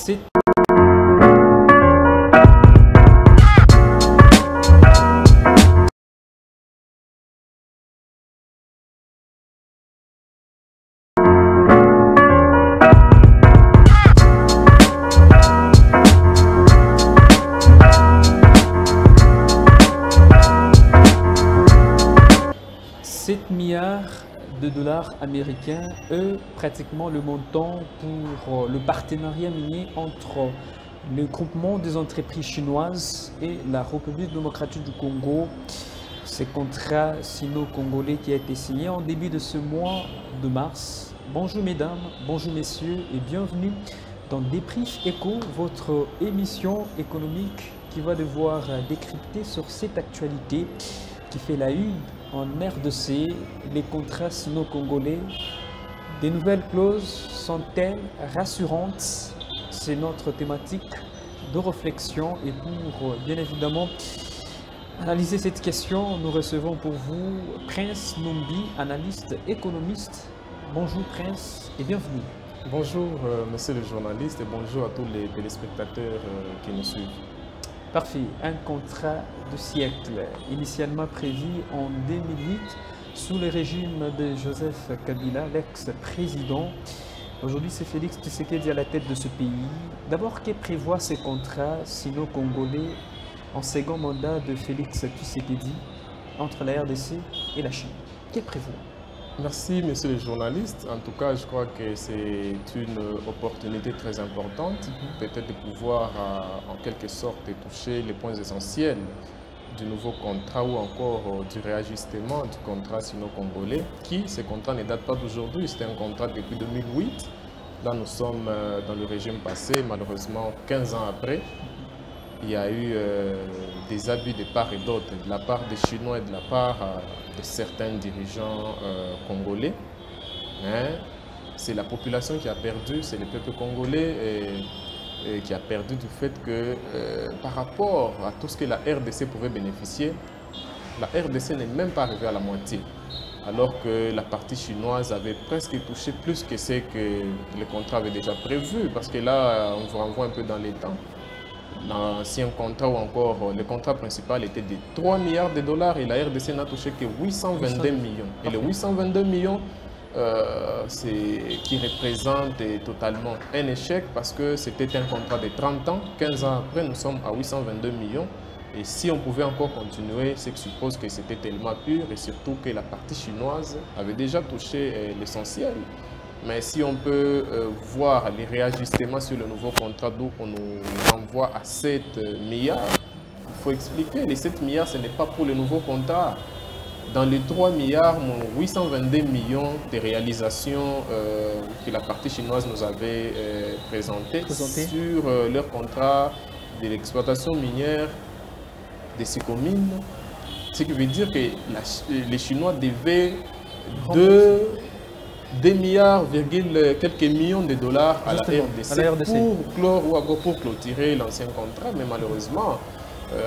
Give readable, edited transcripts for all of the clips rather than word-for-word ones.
C'est milliards de dollars américains, pratiquement le montant pour le partenariat minier entre le groupement des entreprises chinoises et la République démocratique du Congo. Ce contrat sino-congolais qui a été signé en début de ce mois de mars. Bonjour mesdames, bonjour messieurs et bienvenue dans Débrief Éco, votre émission économique qui va devoir décrypter sur cette actualité qui fait la une en RDC, les contrats sino-congolais. Des nouvelles clauses sont-elles rassurantes? C'est notre thématique de réflexion et pour bien évidemment analyser cette question, nous recevons pour vous Prince Numbi, analyste économiste. Bonjour Prince et bienvenue. Bonjour monsieur le journaliste et bonjour à tous les téléspectateurs qui nous suivent. Parfait. Un contrat de siècle, initialement prévu en 2008 sous le régime de Joseph Kabila, l'ex-président. Aujourd'hui, c'est Félix Tshisekedi à la tête de ce pays. D'abord, que prévoit ces contrats sino-congolais en second mandat de Félix Tshisekedi entre la RDC et la Chine? Que prévoit? Merci monsieur le journaliste. En tout cas, je crois que c'est une opportunité très importante, peut-être de pouvoir en quelque sorte toucher les points essentiels du nouveau contrat ou encore du réajustement du contrat sino-congolais qui, ce contrat ne date pas d'aujourd'hui, c'était un contrat depuis 2008. Là, nous sommes dans le régime passé, malheureusement 15 ans après. Il y a eu des abus de part et d'autre, de la part des Chinois et de la part de certains dirigeants congolais. C'est la population qui a perdu, c'est le peuple congolais qui a perdu du fait que par rapport à tout ce que la RDC pouvait bénéficier, la RDC n'est même pas arrivée à la moitié. Alors que la partie chinoise avait presque touché plus que ce que le contrat avait déjà prévu. Parce que là, on vous renvoie un peu dans les temps. L'ancien contrat ou encore le contrat principal était de 3 milliards de dollars et la RDC n'a touché que 822 millions. Et les 822 millions qui représente totalement un échec parce que c'était un contrat de 30 ans. 15 ans après, nous sommes à 822 millions. Et si on pouvait encore continuer, c'est que suppose que c'était tellement pur et surtout que la partie chinoise avait déjà touché l'essentiel. Mais si on peut voir les réajustements sur le nouveau contrat, d'où on nous renvoie à 7 milliards, il faut expliquer, les 7 milliards, ce n'est pas pour le nouveau contrat. Dans les 3 milliards, 822 millions de réalisations que la partie chinoise nous avait présentées sur leur contrat de l'exploitation minière des Sycomines, ce qui veut dire que les Chinois devaient 2 milliards, quelques millions de dollars à la RDC pour clore ou encore pour clôturer l'ancien contrat. Mais malheureusement,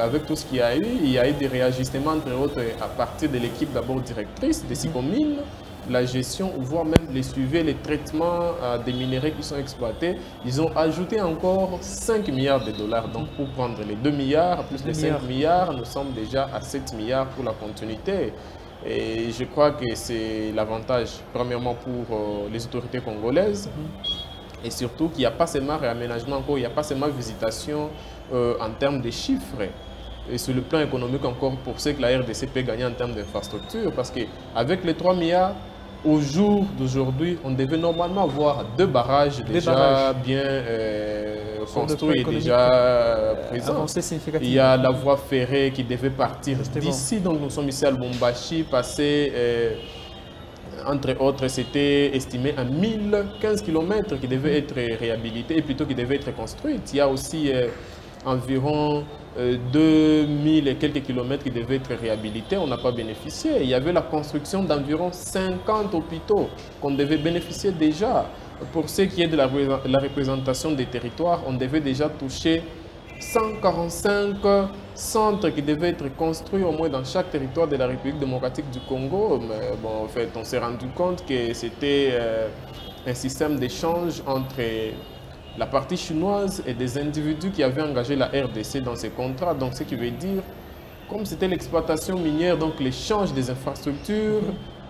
avec tout ce qu'il y a eu, il y a eu des réajustements, entre autres, à partir de l'équipe d'abord directrice des Sycomines, la gestion, voire même les suivis, les traitements des minéraux qui sont exploités. Ils ont ajouté encore 5 milliards de dollars. Donc pour prendre les 2 milliards plus les 5 milliards, nous sommes déjà à 7 milliards pour la continuité. Et je crois que c'est l'avantage, premièrement, pour les autorités congolaises. Et surtout qu'il n'y a pas seulement réaménagement, encore, il n'y a pas seulement visitation en termes de chiffres. Et sur le plan économique, encore pour ce que la RDC peut gagner en termes d'infrastructure. Parce qu'avec les 3 milliards, au jour d'aujourd'hui, on devait normalement avoir 2 barrages déjà bien construits et déjà présents. Il y a la voie ferrée qui devait partir d'ici. Donc nous sommes ici à Lubumbashi, passer... entre autres, c'était estimé à 1015 km qui devaient être réhabilités et plutôt qui devaient être construites. Il y a aussi environ 2000 et quelques kilomètres qui devaient être réhabilités. On n'a pas bénéficié. Il y avait la construction d'environ 50 hôpitaux qu'on devait bénéficier déjà. Pour ce qui est de la représentation des territoires, on devait déjà toucher 145 centres qui devaient être construits au moins dans chaque territoire de la République démocratique du Congo. Mais bon, en fait, on s'est rendu compte que c'était un système d'échange entre la partie chinoise et des individus qui avaient engagé la RDC dans ces contrats. Donc, ce qui veut dire, comme c'était l'exploitation minière, donc l'échange des infrastructures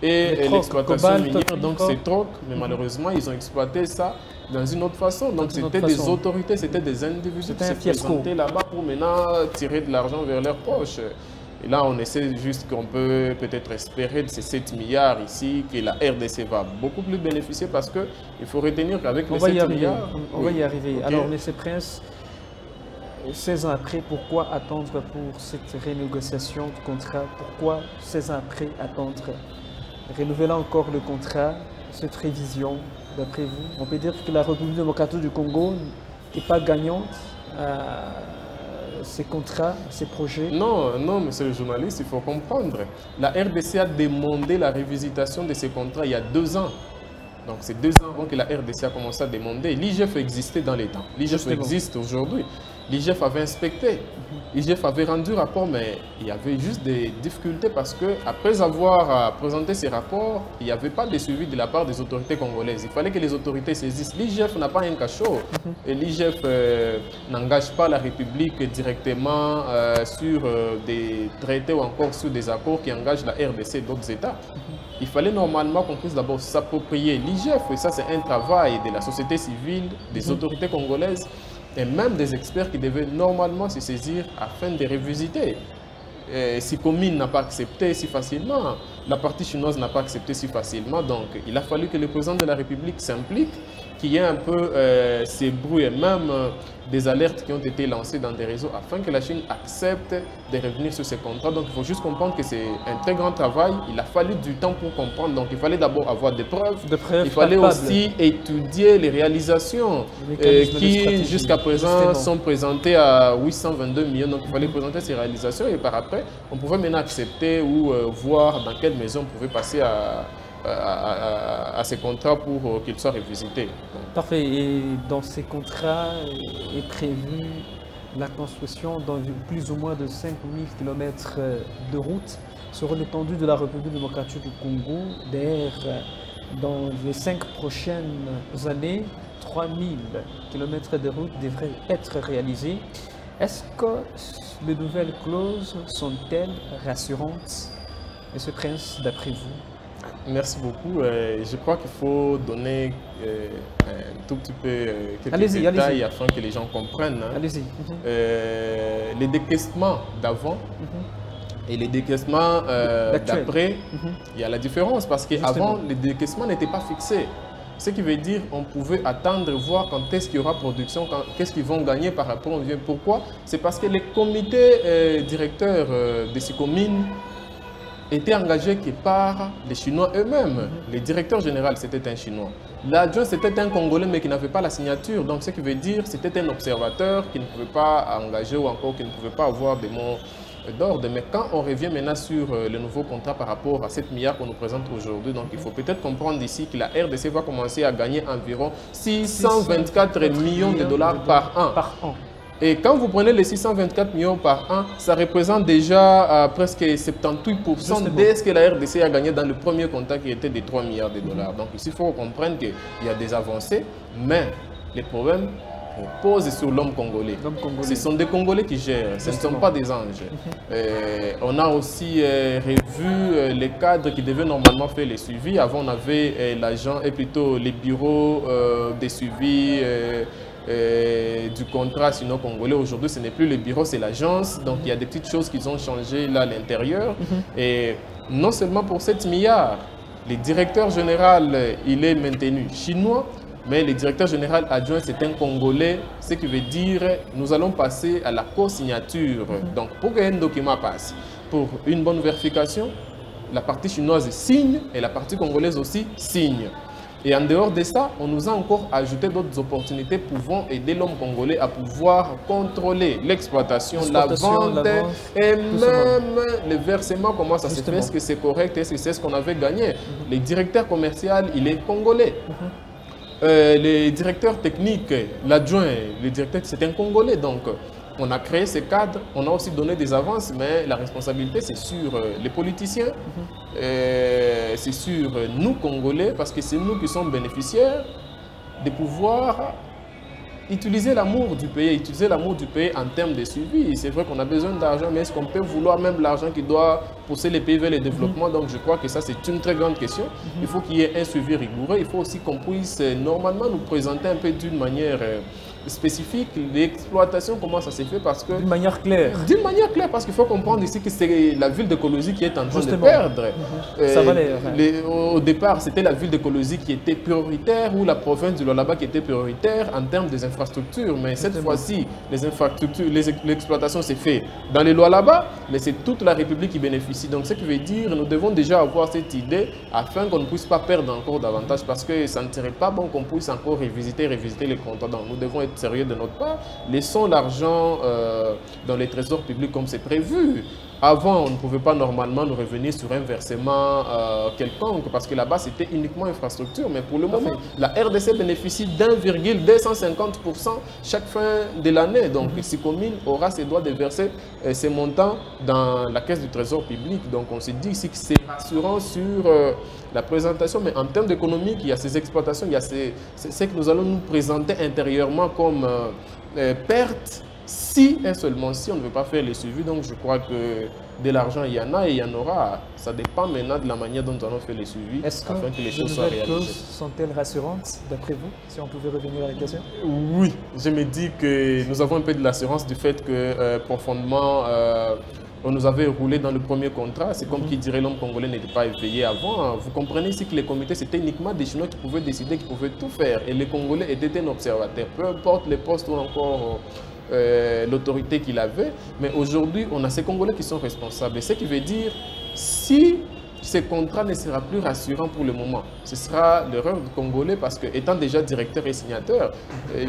et l'exploitation minière, donc c'est troc, mais malheureusement, ils ont exploité ça dans une autre façon. Donc, c'était des autorités, c'était des individus qui se présentaient là-bas pour maintenant tirer de l'argent vers leurs poches. Et là, on essaie juste qu'on peut peut-être espérer de ces 7 milliards ici, que la RDC va beaucoup plus bénéficier parce qu'il faut retenir qu'avec les 7 milliards... On va y arriver. Okay. Alors, M. Prince, 16 ans après, pourquoi attendre pour cette renégociation du contrat? Pourquoi 16 ans après attendre? Renouveler encore le contrat, cette révision, d'après vous? On peut dire que la République démocratique du Congo n'est pas gagnante ces contrats, ces projets? Non, non, monsieur le journaliste, il faut comprendre. La RDC a demandé la révisitation de ces contrats il y a 2 ans. Donc, c'est 2 ans avant que la RDC a commencé à demander. L'IGF existait dans les temps. L'IGF existe aujourd'hui. L'IGF avait inspecté. L'IGF avait rendu rapport, mais il y avait juste des difficultés parce que après avoir présenté ces rapports, il n'y avait pas de suivi de la part des autorités congolaises. Il fallait que les autorités saisissent. L'IGF n'a pas un cachot. Et l'IGF n'engage pas la République directement sur des traités ou encore sur des accords qui engagent la RDC et d'autres États. Il fallait normalement qu'on puisse d'abord s'approprier l'IGF, et ça c'est un travail de la société civile, des autorités congolaises et même des experts qui devaient normalement se saisir afin de revisiter. Si Comine n'a pas accepté si facilement, la partie chinoise n'a pas accepté si facilement, donc il a fallu que le président de la République s'implique, qu'il y ait un peu ces bruits et même des alertes qui ont été lancées dans des réseaux afin que la Chine accepte de revenir sur ces contrats. Donc il faut juste comprendre que c'est un très grand travail. Il a fallu du temps pour comprendre. Donc il fallait d'abord avoir des preuves. Il fallait aussi étudier les réalisations qui jusqu'à présent sont présentées à 822 millions. Donc il fallait présenter ces réalisations et par après on pouvait maintenant accepter ou voir dans quelle maison on pouvait passer à ces contrats pour qu'ils soient revisités. Parfait. Et dans ces contrats est prévue la construction dans plus ou moins de 5000 km de route sur l'étendue de la République démocratique du Congo. D'ailleurs, dans les 5 prochaines années, 3000 km de route devraient être réalisés. Est-ce que les nouvelles clauses sont-elles rassurantes, M. Prince, d'après vous? Merci beaucoup. Je crois qu'il faut donner un tout petit peu quelques détails afin que les gens comprennent. Hein. Allez-y. Les décaissements d'avant et les décaissements d'après, il y a la différence parce qu'avant, les décaissements n'étaient pas fixés. Ce qui veut dire qu'on pouvait attendre, voir quand est-ce qu'il y aura production, qu'est-ce qu'ils vont gagner par rapport au... Pourquoi? C'est parce que les comités directeurs de ces communes étaient engagés par les Chinois eux-mêmes. Le directeur général, c'était un Chinois. L'adjoint, c'était un Congolais, mais qui n'avait pas la signature. Donc, ce qui veut dire c'était un observateur qui ne pouvait pas engager ou encore qui ne pouvait pas avoir des mots d'ordre. Mais quand on revient maintenant sur le nouveau contrat par rapport à 7 milliards qu'on nous présente aujourd'hui, donc il faut peut-être comprendre ici que la RDC va commencer à gagner environ 624 millions de dollars par an. Et quand vous prenez les 624 millions par an, ça représente déjà presque 78% de ce que la RDC a gagné dans le premier contrat qui était de 3 milliards de dollars. Donc ici, il faut comprendre qu'il y a des avancées, mais les problèmes reposent sur l'homme congolais. Ce sont des Congolais qui gèrent, ce ne sont pas des anges. On a aussi revu les cadres qui devaient normalement faire les suivis. Avant, on avait l'agent et plutôt les bureaux de suivi du contrat sino-congolais. Aujourd'hui, ce n'est plus le bureau, c'est l'agence. Donc, il y a des petites choses qui ont changé là à l'intérieur. Et non seulement pour 7 milliards, le directeur général, il est maintenu chinois, mais le directeur général adjoint, c'est un Congolais, ce qui veut dire nous allons passer à la co-signature. Donc, pour qu'un document passe, pour une bonne vérification, la partie chinoise signe et la partie congolaise aussi signe. Et en dehors de ça, on nous a encore ajouté d'autres opportunités pouvant aider l'homme congolais à pouvoir contrôler l'exploitation, la vente et même le versement, comment ça se fait, est-ce que c'est correct, est-ce que c'est ce qu'on avait gagné. Le directeur commercial, il est congolais. Le directeur technique, l'adjoint, le directeur, c'est un Congolais. Donc, on a créé ces cadres, on a aussi donné des avances, mais la responsabilité, c'est sur les politiciens, c'est sur nous, Congolais, parce que c'est nous qui sommes bénéficiaires de pouvoir utiliser l'amour du pays, en termes de suivi. C'est vrai qu'on a besoin d'argent, mais est-ce qu'on peut vouloir même l'argent qui doit pousser les pays vers le développement? Donc je crois que ça, c'est une très grande question. Il faut qu'il y ait un suivi rigoureux. Il faut aussi qu'on puisse normalement nous présenter un peu d'une manière spécifique l'exploitation, comment ça s'est fait, parce que... D'une manière claire. D'une manière claire, parce qu'il faut comprendre ici que c'est la ville de Colosi qui est en train de perdre. Ça valait, au départ, c'était la ville de Colosi qui était prioritaire, ou la province du Lualaba qui était prioritaire en termes des infrastructures. Mais cette fois-ci, les infrastructures, l'exploitation s'est fait dans les Lualaba, mais c'est toute la République qui bénéficie. Donc ce qui veut dire, nous devons déjà avoir cette idée afin qu'on ne puisse pas perdre encore davantage, parce que ça ne serait pas bon qu'on puisse encore revisiter les contrats. Donc nous devons être sérieux de notre part. Laissons l'argent dans les trésors publics comme c'est prévu. Avant, on ne pouvait pas normalement nous revenir sur un versement quelconque, parce que là-bas, c'était uniquement infrastructure. Mais pour le moment, la RDC bénéficie d'1,250% chaque fin de l'année. Donc, Sicomine aura ses droits de verser ces montants dans la caisse du trésor public. Donc, on se dit ici que c'est rassurant sur la présentation. Mais en termes d'économique, il y a ces exploitations, il y a ce que nous allons nous présenter intérieurement comme perte. Si et seulement si on ne veut pas faire les suivis. Donc je crois que de l'argent il y en a et il y en aura. Ça dépend maintenant de la manière dont nous allons faire les suivis afin que les choses soient réalisées. Est-ce que les sont-elles rassurantes d'après vous, si on pouvait revenir à la question? Oui, je me dis que nous avons un peu de l'assurance du fait que profondément on nous avait roulé dans le premier contrat. C'est comme qui dirait l'homme congolais n'était pas éveillé avant. Vous comprenez ici que les comités, c'était uniquement des Chinois qui pouvaient décider, qui pouvaient tout faire. Et les Congolais étaient un observateur. Peu importe les postes ou encore l'autorité qu'il avait. Mais aujourd'hui, on a ces Congolais qui sont responsables. Et ce qui veut dire, si ce contrat ne sera plus rassurant pour le moment, ce sera l'erreur du Congolais, parce que étant déjà directeur et signateur,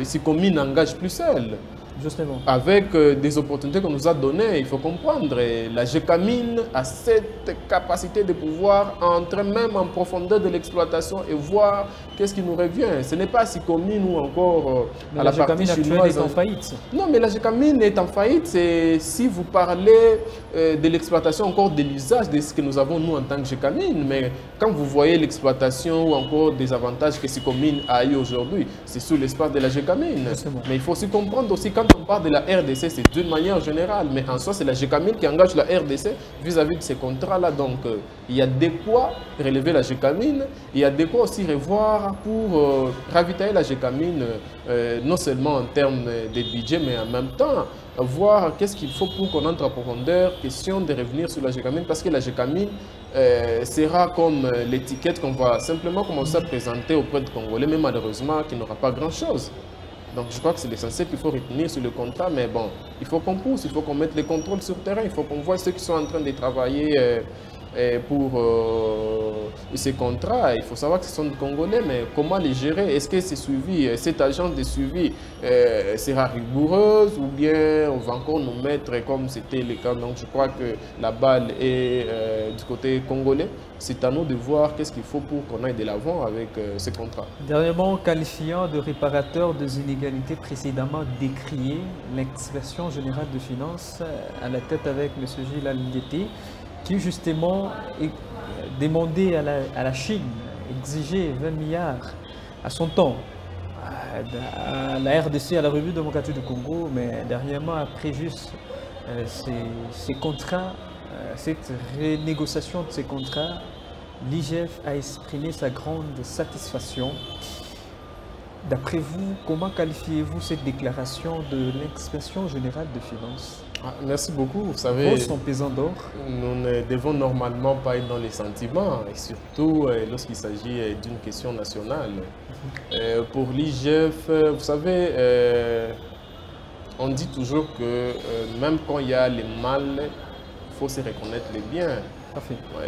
Sicomine n'engage plus seul. Justement. Avec des opportunités qu'on nous a données, il faut comprendre, la GECAMINE a cette capacité de pouvoir entrer même en profondeur de l'exploitation et voir qu'est-ce qui nous revient. Ce n'est pas Sicomine ou encore à la partie chinoise est en faillite. Non, mais la GECAMINE est en faillite. Si vous parlez de l'exploitation, encore de l'usage de ce que nous avons nous en tant que GECAMINE, mais quand vous voyez l'exploitation ou encore des avantages que Sicomine a eu aujourd'hui, c'est sous l'espace de la GECAMINE. Mais il faut aussi comprendre aussi, quand on parle de la RDC, c'est d'une manière générale, mais en soi, c'est la GECAMINE qui engage la RDC vis-à-vis de ces contrats-là. Donc, il y a de quoi relever la GECAMINE, il y a de quoi aussi revoir pour ravitailler la GECAMINE, non seulement en termes de budget, mais en même temps, voir qu'est-ce qu'il faut pour qu'on entre en profondeur, question de revenir sur la GECAMINE, parce que la GECAMINE sera comme l'étiquette qu'on va simplement commencer à présenter auprès de Congolais, mais malheureusement, qui n'aura pas grand-chose. Donc je crois que c'est l'essentiel qu'il faut retenir sur le contrat, mais bon, il faut qu'on pousse, il faut qu'on mette les contrôles sur terrain, il faut qu'on voit ceux qui sont en train de travailler pour ces contrats. Il faut savoir que ce sont des Congolais, mais comment les gérer? Est-ce que c'est suivi, cette agence de suivi sera rigoureuse, ou bien on va encore nous mettre comme c'était le cas? Donc je crois que la balle est du côté congolais. C'est à nous de voir qu'est-ce qu'il faut pour qu'on aille de l'avant avec ces contrats. Dernièrement, qualifiant de réparateur des inégalités précédemment décriées, l'expression générale de finances à la tête avec M. Gilles Alingueté, qui justement est demandé à la Chine, exigeait 20 milliards à son temps, à la RDC, à la Revue démocratique du Congo, mais dernièrement, après juste ces contrats, cette renégociation de ces contrats, l'IGF a exprimé sa grande satisfaction. D'après vous, comment qualifiez-vous cette déclaration de l'expression générale de finances? Merci beaucoup. Vous savez, son pesant d'or. Nous ne devons normalement pas être dans les sentiments, et surtout lorsqu'il s'agit d'une question nationale. Pour l'IGF, vous savez, on dit toujours que même quand il y a les mal, il faut se reconnaître les biens.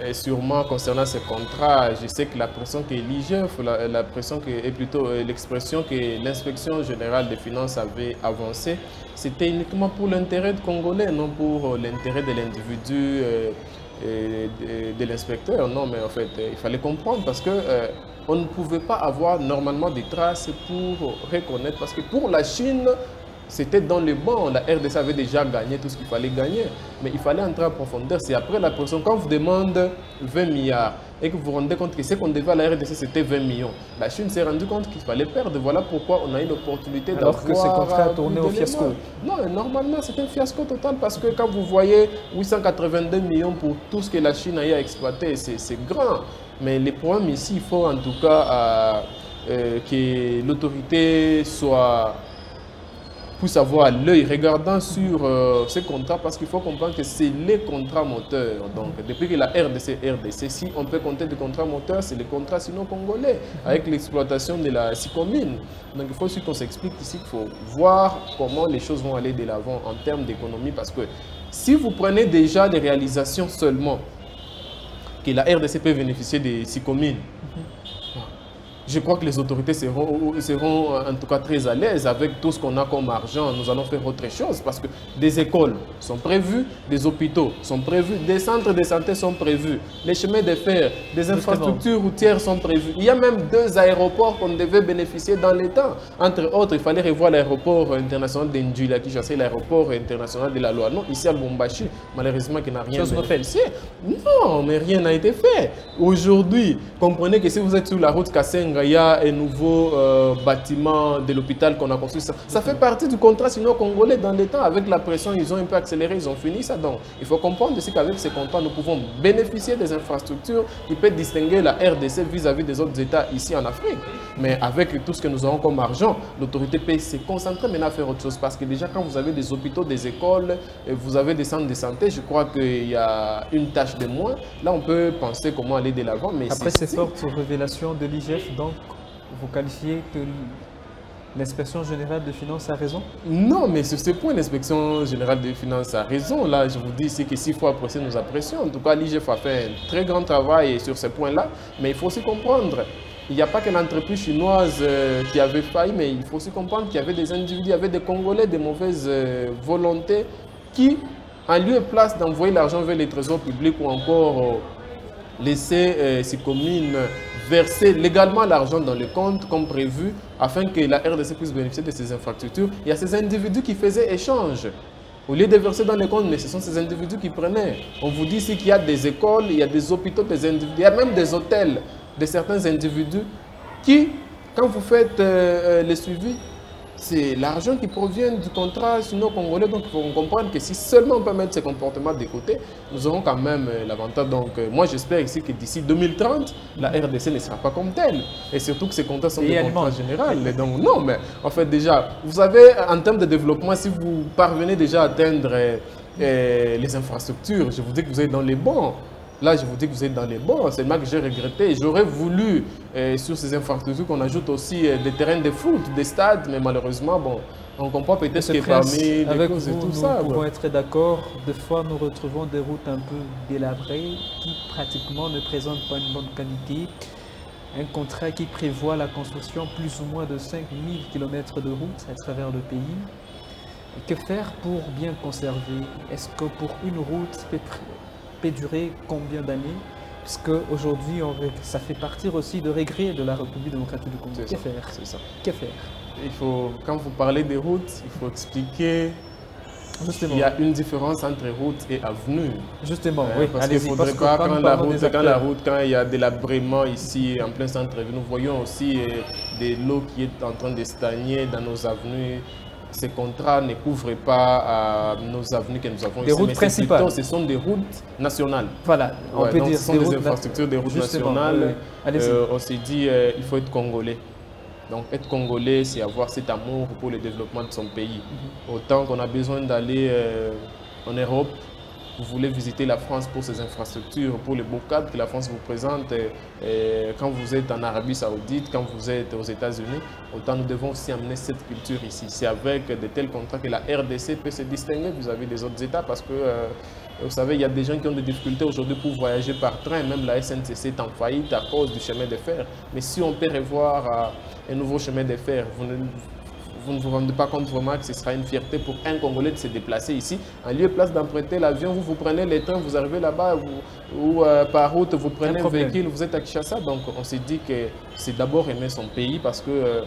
Et sûrement concernant ces contrats, je sais que la pression que l'IGF, la pression que, et plutôt l'expression que l'inspection générale des finances avait avancée, c'était uniquement pour l'intérêt des Congolais, non pour l'intérêt de l'individu de l'inspecteur. Non, mais en fait, il fallait comprendre, parce que on ne pouvait pas avoir normalement des traces pour reconnaître, parce que pour la Chine, c'était dans le banc. La RDC avait déjà gagné tout ce qu'il fallait gagner. Mais il fallait entrer en profondeur. C'est après la pression. Quand on vous demande 20 milliards et que vous vous rendez compte que ce qu'on devait à la RDC, c'était 20 millions. La Chine s'est rendue compte qu'il fallait perdre. Voilà pourquoi on a eu l'opportunité d'avoir... Alors que ce contrat a tourné au fiasco. Non, normalement, c'est un fiasco total parce que quand vous voyez 882 millions pour tout ce que la Chine a eu à exploiter, c'est grand. Mais le problème ici, il faut en tout cas que l'autorité puisse avoir l'œil regardant sur ces contrats parce qu'il faut comprendre que c'est les contrats moteurs. Donc, depuis que la RDC, si on peut compter des contrats moteurs, c'est les contrats sino-congolais avec l'exploitation de la Sicomine. Donc, il faut aussi qu'on s'explique ici qu'il faut voir comment les choses vont aller de l'avant en termes d'économie parce que si vous prenez déjà des réalisations seulement que la RDC peut bénéficier des Sicomines, je crois que les autorités seront en tout cas très à l'aise avec tout ce qu'on a comme argent. Nous allons faire autre chose parce que des écoles sont prévues, des hôpitaux sont prévus, des centres de santé sont prévus, les chemins de fer, des infrastructures routières sont prévues. Il y a même 2 aéroports qu'on devait bénéficier dans les temps. Entre autres, il fallait revoir l'aéroport international d'Indjula qui chassait l'aéroport international de la Loano, ici à Lubumbashi. Malheureusement, qui n'a rien bénéficié. Non, mais rien n'a été fait. Aujourd'hui, comprenez que si vous êtes sur la route Kassenga, il y a un nouveau bâtiment de l'hôpital qu'on a construit. Ça fait partie du contrat sino-congolais dans les temps. Avec la pression, ils ont un peu accéléré, ils ont fini ça. Donc, il faut comprendre aussi qu'avec ces contrats, nous pouvons bénéficier des infrastructures qui peuvent distinguer la RDC vis-à-vis des autres États ici en Afrique. Mais avec tout ce que nous avons comme argent, l'autorité peut se concentrer maintenant à faire autre chose. Parce que déjà, quand vous avez des hôpitaux, des écoles, et vous avez des centres de santé, je crois qu'il y a une tâche de moins. Là, on peut penser comment aller de l'avant. Après ces fortes révélations de l'IGF, donc, vous qualifiez que l'inspection générale des finances a raison? Non, mais sur ce point, l'inspection générale des finances a raison. Là, je vous dis ici que s'il faut apprécier, nous apprécions. En tout cas, l'IGF a fait un très grand travail sur ce point-là. Mais il faut aussi comprendre, il n'y a pas que l'entreprise chinoise qui avait failli, mais il faut aussi comprendre qu'il y avait des individus, il y avait des Congolais de mauvaise volonté qui, en lieu et place d'envoyer l'argent vers les trésors publics ou encore laisser Sicomine verser légalement l'argent dans le compte comme prévu afin que la RDC puisse bénéficier de ces infrastructures. Il y a ces individus qui faisaient échange. Au lieu de verser dans les comptes, mais ce sont ces individus qui prenaient. On vous dit ici qu'il y a des écoles, il y a des hôpitaux, des individus, il y a même des hôtels de certains individus qui, quand vous faites les suivis, c'est l'argent qui provient du contrat sino-congolais. Donc, il faut comprendre que si seulement on peut mettre ces comportements de côté, nous aurons quand même l'avantage. Donc, moi, j'espère ici que d'ici 2030, la RDC ne sera pas comme telle. Et surtout que ces contrats sont des contrats généraux. Donc, non, mais en fait, déjà, vous avez, en termes de développement, si vous parvenez déjà à atteindre les infrastructures, je vous dis que vous êtes dans les bons. Là, je vous dis que vous êtes dans les bons. C'est là que j'ai regretté. J'aurais voulu, sur ces infrastructures, qu'on ajoute aussi des terrains de foot, des stades. Mais malheureusement, bon, on comprend peut-être que parmi les causes et tout ça. Nous pouvons être d'accord. Des fois, nous retrouvons des routes un peu délabrées qui pratiquement ne présentent pas une bonne qualité. Un contrat qui prévoit la construction plus ou moins de 5000 km de routes à travers le pays. Que faire pour bien conserver? Est-ce que pour une route peut durer combien d'années? Parce qu'aujourd'hui, ça fait partie aussi de regrets de la République démocratique du Congo. Que faire? C'est ça. Que faire? Il faut, quand vous parlez des routes, il faut expliquer qu'il y a une différence entre route et avenue. Justement, oui. Parce qu'il ne faudrait pas, quand il y a de l'abrément ici en plein centre-ville, nous voyons aussi de l'eau qui est en train de stagner dans nos avenues. Ces contrats ne couvrent pas nos avenues que nous avons ici. Des routes principales. Plutôt, ce sont des routes nationales. Voilà, on peut dire. Ce sont des infrastructures, des routes nationales. On s'est dit il faut être congolais. Donc être congolais, c'est avoir cet amour pour le développement de son pays. Autant qu'on a besoin d'aller en Europe, vous voulez visiter la France pour ses infrastructures, pour le beau cadre que la France vous présente quand vous êtes en Arabie Saoudite, quand vous êtes aux États-Unis, autant nous devons aussi amener cette culture ici. C'est avec de tels contrats que la RDC peut se distinguer vis-à-vis des autres États parce que, vous savez, il y a des gens qui ont des difficultés aujourd'hui pour voyager par train, même la SNCC est en faillite à cause du chemin de fer. Mais si on peut revoir un nouveau chemin de fer, vous ne vous rendez pas compte vraiment que ce sera une fierté pour un Congolais de se déplacer ici. En lieu et place d'emprunter l'avion, vous prenez les trains, vous arrivez là-bas ou par route, vous prenez un véhicule, vous êtes à Kinshasa. Donc on s'est dit que c'est d'abord aimer son pays parce que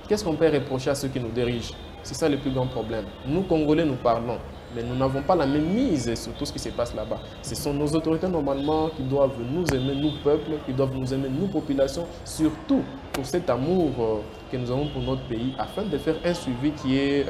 Qu'est-ce qu'on peut reprocher à ceux qui nous dirigent? C'est ça le plus grand problème. Nous, Congolais, nous parlons, mais nous n'avons pas la même mise sur tout ce qui se passe là-bas. Ce sont nos autorités, normalement, qui doivent nous aimer, nous, peuple, qui doivent nous aimer, nous, population, surtout pour cet amour que nous avons pour notre pays, afin de faire un suivi qui est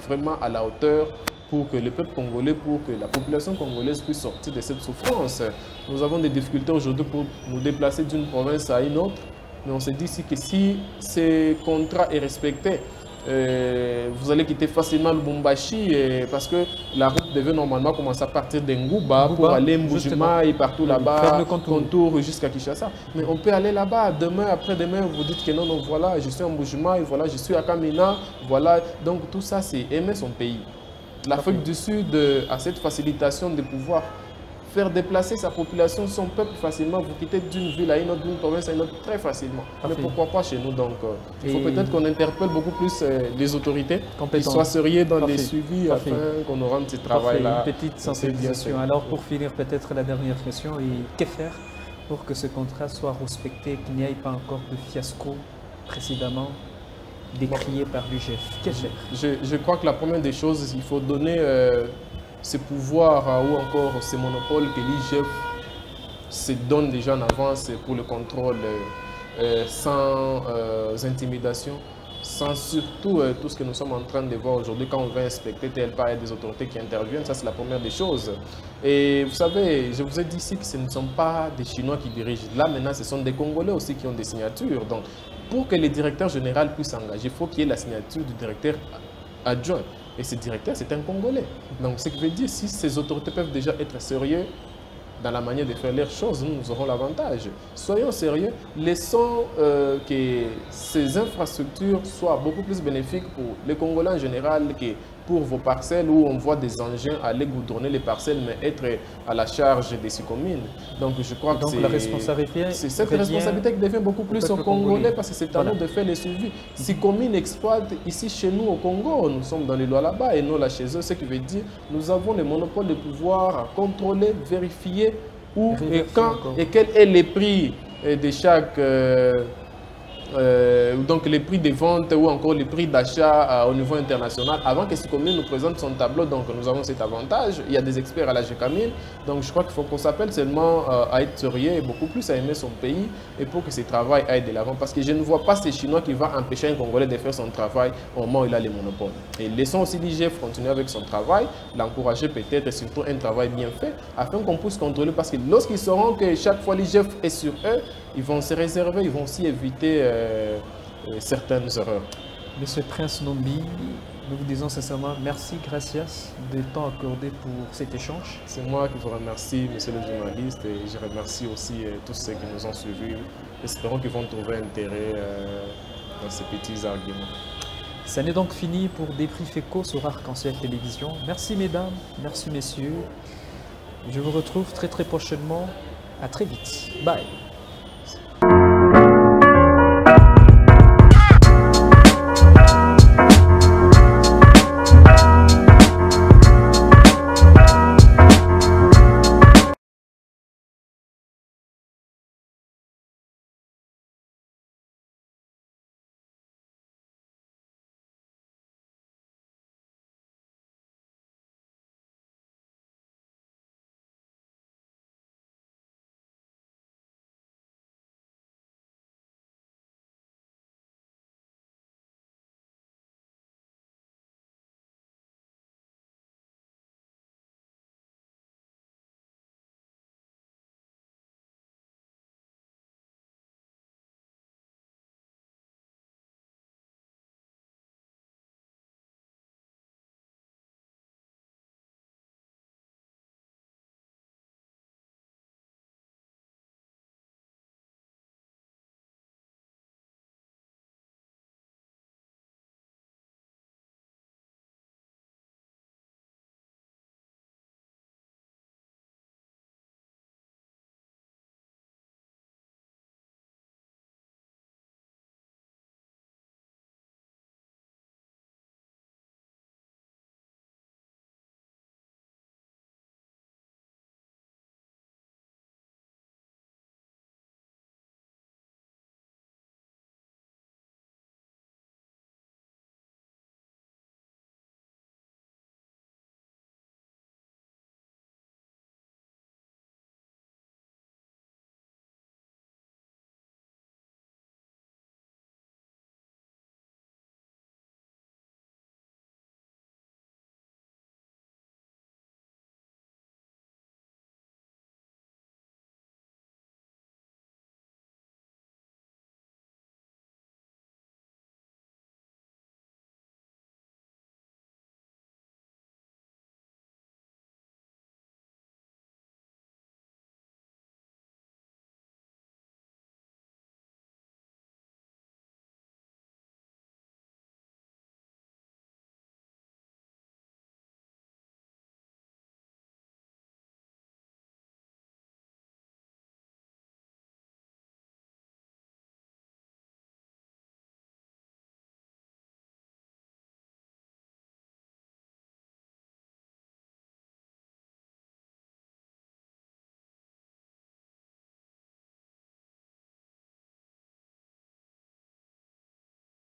vraiment à la hauteur pour que le peuple congolais, pour que la population congolaise puisse sortir de cette souffrance. Nous avons des difficultés aujourd'hui pour nous déplacer d'une province à une autre, mais on se dit ici que si ce contrat est respecté, vous allez quitter facilement Lubumbashi parce que la route devait normalement commencer à partir d'Ngouba pour aller Mbujima et partout là-bas, faire le contour jusqu'à Kinshasa. Mais on peut aller là-bas, demain, après-demain, vous dites que non, non, voilà, je suis en Mbujima et voilà, je suis à Kamina, voilà. Donc tout ça, c'est aimer son pays. L'Afrique du Sud a cette facilitation de pouvoir faire déplacer sa population, son peuple facilement. Vous quittez d'une ville à une autre, d'une province à une autre très facilement. Mais pourquoi pas chez nous donc il faut peut-être qu'on interpelle beaucoup plus les autorités, qu'ils soient sérieux dans les suivis afin qu'on rende ce travail-là. Une petite sensibilisation. Alors pour finir peut-être la dernière question, et que faire pour que ce contrat soit respecté, qu'il n'y ait pas encore de fiasco précédemment décrié par l'UGF? Que faire? Je crois que la première des choses, il faut donner ces pouvoirs ou encore ces monopoles que l'IGF se donne déjà en avance pour le contrôle sans intimidation, sans surtout tout ce que nous sommes en train de voir aujourd'hui quand on va inspecter tel part des autorités qui interviennent. Ça, c'est la première des choses. Et vous savez, je vous ai dit ici que ce ne sont pas des Chinois qui dirigent. Là, maintenant, ce sont des Congolais aussi qui ont des signatures. Donc, pour que le directeur général puisse s'engager, il faut qu'il y ait la signature du directeur adjoint. Et ce directeur, c'est un Congolais. Donc, ce qui veut dire, si ces autorités peuvent déjà être sérieux dans la manière de faire leurs choses, nous aurons l'avantage. Soyons sérieux, laissons que ces infrastructures soient beaucoup plus bénéfiques pour les Congolais en général que pour vos parcelles où on voit des engins aller goudronner les parcelles mais être à la charge des 6 communes. Donc je crois que c'est cette responsabilité qui devient beaucoup plus au Congolais parce que c'est à nous de faire les suivis. 6 communes exploitent ici chez nous au Congo, nous sommes dans les lois là-bas et non là chez eux, ce qui veut dire nous avons le monopole de pouvoir à contrôler, vérifier où et quand et quel est les prix de chaque donc les prix de vente ou encore les prix d'achat au niveau international avant que Sikomin nous présente son tableau. Donc nous avons cet avantage, il y a des experts à la GECAMIN, donc je crois qu'il faut qu'on s'appelle seulement à être sérieux et beaucoup plus à aimer son pays et pour que ce travail aille de l'avant, parce que je ne vois pas ces Chinois qui vont empêcher un Congolais de faire son travail au moment où il a les monopoles. Et laissons aussi l'IGF continuer avec son travail, l'encourager peut-être et surtout un travail bien fait afin qu'on puisse contrôler, parce que lorsqu'ils sauront que chaque fois l'IGF est sur eux, ils vont se réserver, ils vont aussi éviter certaines erreurs. Monsieur Prince Nombi, nous vous disons sincèrement merci, gracias du temps accordé pour cet échange. C'est moi qui vous remercie, monsieur le journaliste, et je remercie aussi tous ceux qui nous ont suivis. Espérons qu'ils vont trouver intérêt dans ces petits arguments. Ça n'est donc fini pour Débrief Éco sur Arc-en-Ciel Télévision. Merci mesdames, merci messieurs. Je vous retrouve très prochainement. À très vite. Bye.